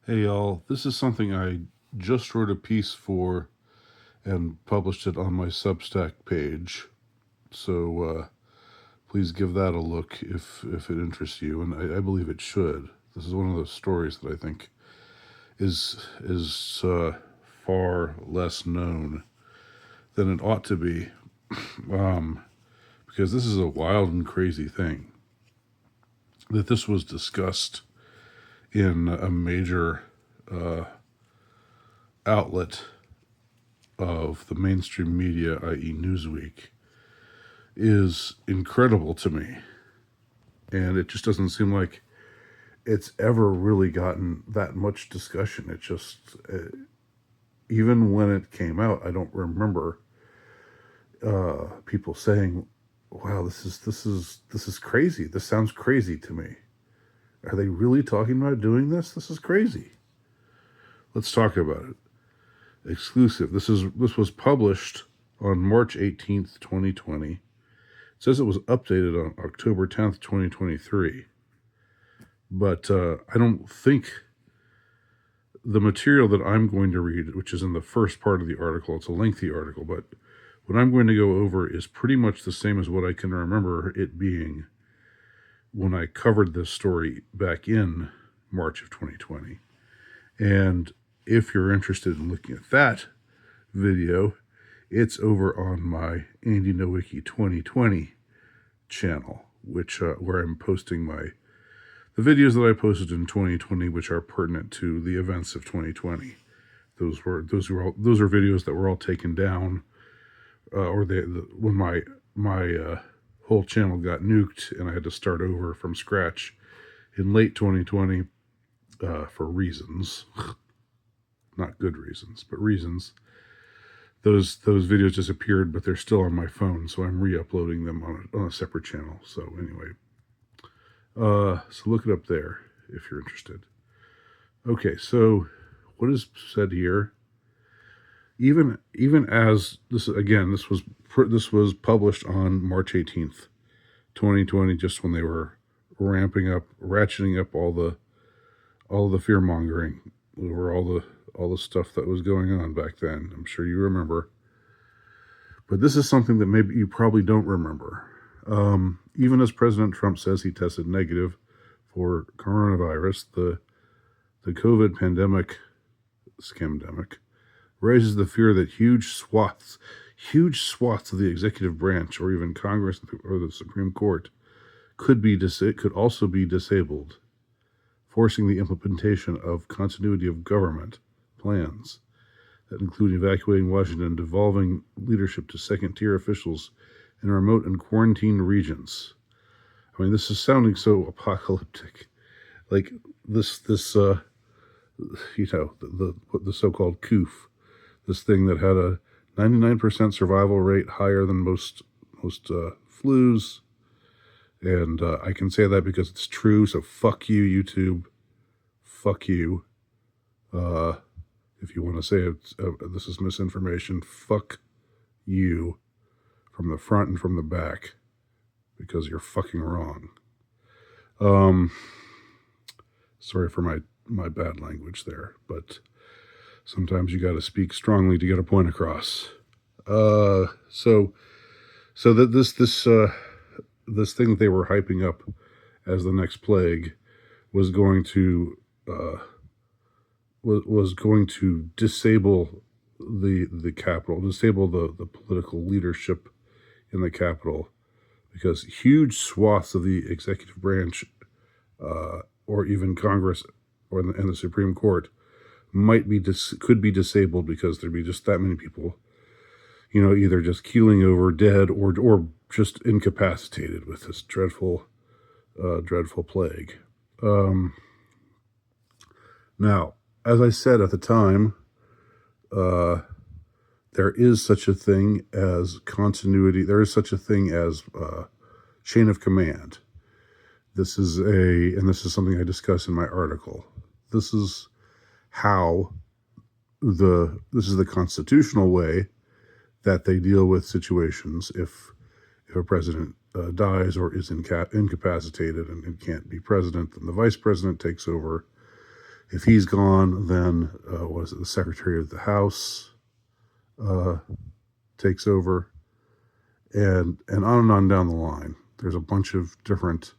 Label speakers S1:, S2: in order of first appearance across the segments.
S1: Hey y'all, this is something I just wrote a piece for and published it on my Substack page. So please give that a look if it interests you, and I believe it should. This is one of those stories that I think is far less known than it ought to be, um, because this is a wild and crazy thing. That this was discussed in a major uh, outlet of the mainstream media, i.e., Newsweek, is incredible to me. And it just doesn't seem like it's ever really gotten that much discussion. It just, even when it came out, I don't remember people saying, "Wow, this is crazy. This sounds crazy to me. Are they really talking about doing this? This is crazy." Let's talk about it. Exclusive. This was published on March 18th, 2020. It says it was updated on October 10th, 2023. But I don't think the material that I'm going to read, which is in the first part of the article, it's a lengthy article, but what I'm going to go over is pretty much the same as what I can remember it being when I covered this story back in March of 2020. And if you're interested in looking at that video, it's over on my Andy Nowicki 2020 channel, which where I'm posting the videos that I posted in 2020, which are pertinent to the events of 2020. Those are videos that were all taken down, when my whole channel got nuked and I had to start over from scratch in late 2020 for reasons, not good reasons, but reasons. Those videos disappeared, but they're still on my phone, so I'm re-uploading them on a separate channel. So anyway, so look it up there if you're interested. Okay, so what is said here? Even as this again, this was published on March 18th, 2020, just when they were ratcheting up all the fear mongering over all the stuff that was going on back then. I'm sure you remember. But this is something that maybe you probably don't remember. Even as President Trump says he tested negative for coronavirus, the COVID pandemic, scamdemic, raises the fear that huge swaths of the executive branch, or even Congress or the Supreme Court, could also be disabled, forcing the implementation of continuity of government plans that include evacuating Washington and devolving leadership to second-tier officials in remote and quarantined regions. I mean, this is sounding so apocalyptic. Like this, the so-called COOF, this thing that had a 99% survival rate, higher than most flus. And I can say that because it's true, so fuck you, YouTube. Fuck you. If you want to say this is misinformation, fuck you from the front and from the back, because you're fucking wrong. Sorry for my bad language there, but sometimes you got to speak strongly to get a point across. So that this thing that they were hyping up as the next plague was going to disable the Capitol, disable the political leadership in the Capitol, because huge swaths of the executive branch, or even Congress, and the Supreme Court could be disabled because there'd be just that many people, either just keeling over dead or just incapacitated with this dreadful plague. Now, as I said at the time, there is such a thing as continuity. There is such a thing as chain of command. This is something I discuss in my article. This is the constitutional way that they deal with situations if a president dies or is incapacitated and can't be president, then the vice president takes over If he's gone, then was it the Secretary of the House takes over, and on down the line. There's a bunch of different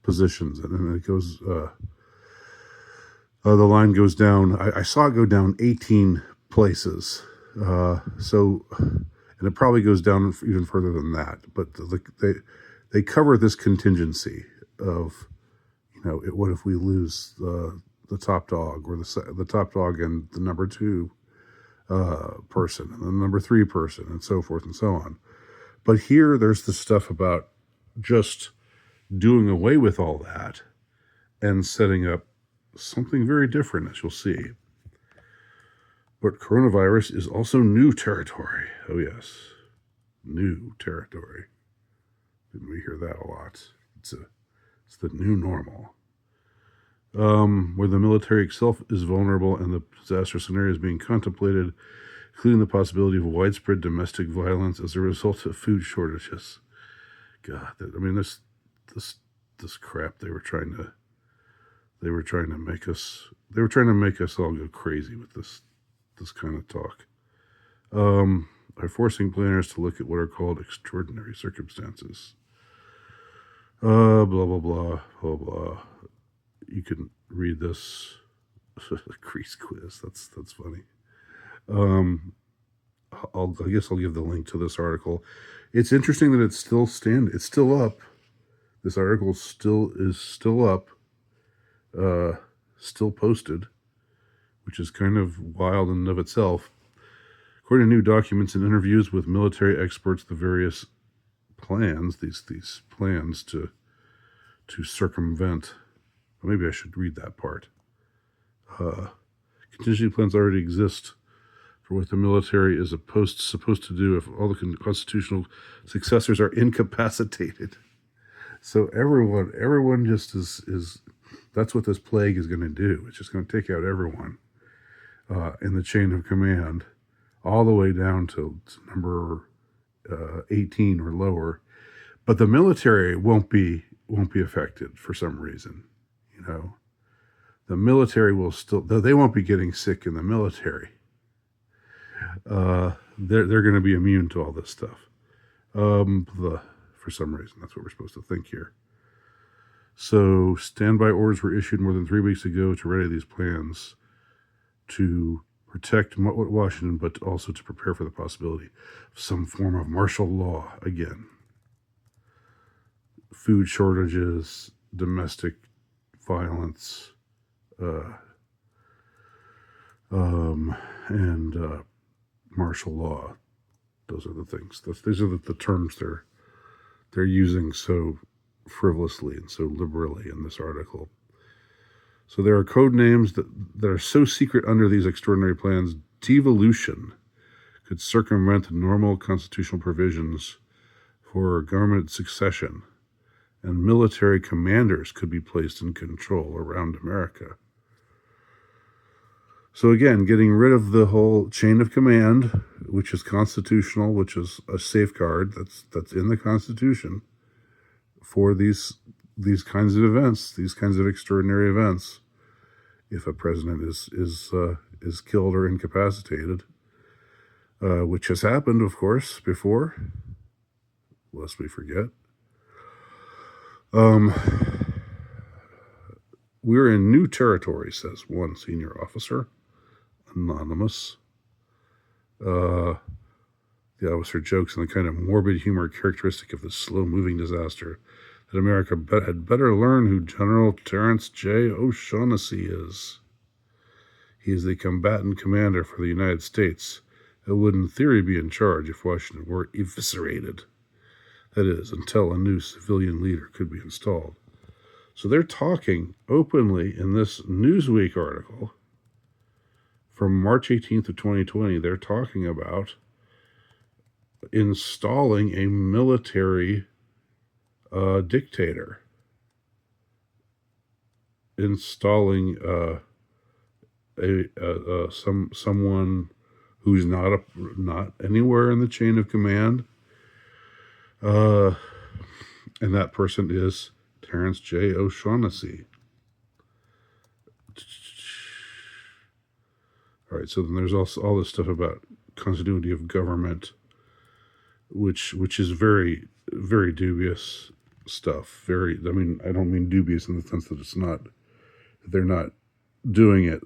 S1: positions, and it goes. The line goes down. I saw it go down 18 places. And it probably goes down even further than that. But they cover this contingency of, what if we lose the top dog, or the top dog and the number two person and the number three person, and so forth and so on. But here there's the stuff about just doing away with all that and setting up something very different, as you'll see. But coronavirus is also new territory. Oh, yes. New territory. Didn't we hear that a lot? It's the new normal. Where the military itself is vulnerable and the disaster scenario is being contemplated, including the possibility of widespread domestic violence as a result of food shortages. God, this crap they were trying to make us all go crazy with this kind of talk. Are forcing planners to look at what are called extraordinary circumstances. Blah blah blah blah blah. You can read this. Crease quiz. That's funny. I guess I'll give the link to this article. It's interesting that it's still up. This article is still up. Still posted, which is kind of wild in and of itself. According to new documents and interviews with military experts, the various plans, these plans to circumvent. Well, maybe I should read that part. Contingency plans already exist for what the military is supposed to do if all the constitutional successors are incapacitated. So everyone just is that's what this plague is going to do. It's just going to take out everyone in the chain of command, all the way down to number 18 or lower. But the military won't be affected for some reason. The military will still, though they won't be getting sick in the military. They're going to be immune to all this stuff. For some reason, that's what we're supposed to think here. So standby orders were issued more than 3 weeks ago to ready these plans to protect Washington, but also to prepare for the possibility of some form of martial law again. Food shortages, domestic violence, and martial law. Those are the things. These are the terms they're using so frivolously and so liberally in this article. So there are code names that are so secret under these extraordinary plans. Devolution could circumvent normal constitutional provisions for government succession, and military commanders could be placed in control around America. So again, getting rid of the whole chain of command, which is constitutional, which is a safeguard that's in the Constitution for these kinds of events, these kinds of extraordinary events. If a president is killed or incapacitated, which has happened, of course, before, lest we forget. We're in new territory, says one senior officer, anonymous. The officer jokes in the kind of morbid humor characteristic of the slow-moving disaster that America had better learn who General Terrence J. O'Shaughnessy is. He is the combatant commander for the United States that would in theory be in charge if Washington were eviscerated. That is, until a new civilian leader could be installed. So they're talking openly in this Newsweek article from March 18th of 2020. They're talking about installing a military dictator, installing someone who's not anywhere in the chain of command, and that person is Terrence J. O'Shaughnessy. All right, so then there's also all this stuff about continuity of government, which is very, very dubious stuff. Very, I mean, I don't mean dubious in the sense that they're not doing it,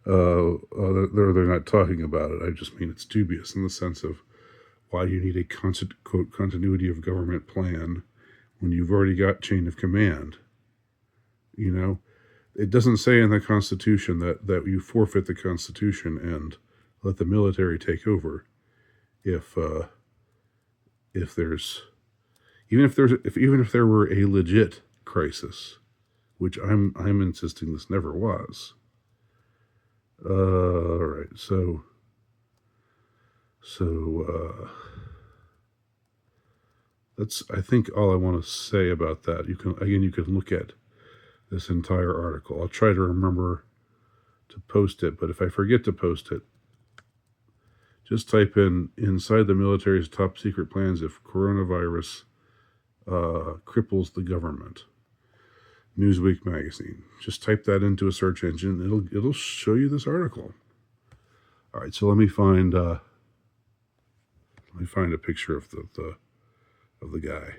S1: they're not talking about it. I just mean it's dubious in the sense of why do you need a quote continuity of government plan when you've already got chain of command? You know, it doesn't say in the Constitution that you forfeit the Constitution and let the military take over if there's even if there were a legit crisis, which I'm insisting this never was. All right, so that's I think all I want to say about that. You can look at this entire article. I'll try to remember to post it, but if I forget to post it, just type in inside the military's top secret plans if coronavirus cripples the government. Newsweek magazine. Just type that into a search engine. It'll show you this article. All right, so let me find a picture of the guy.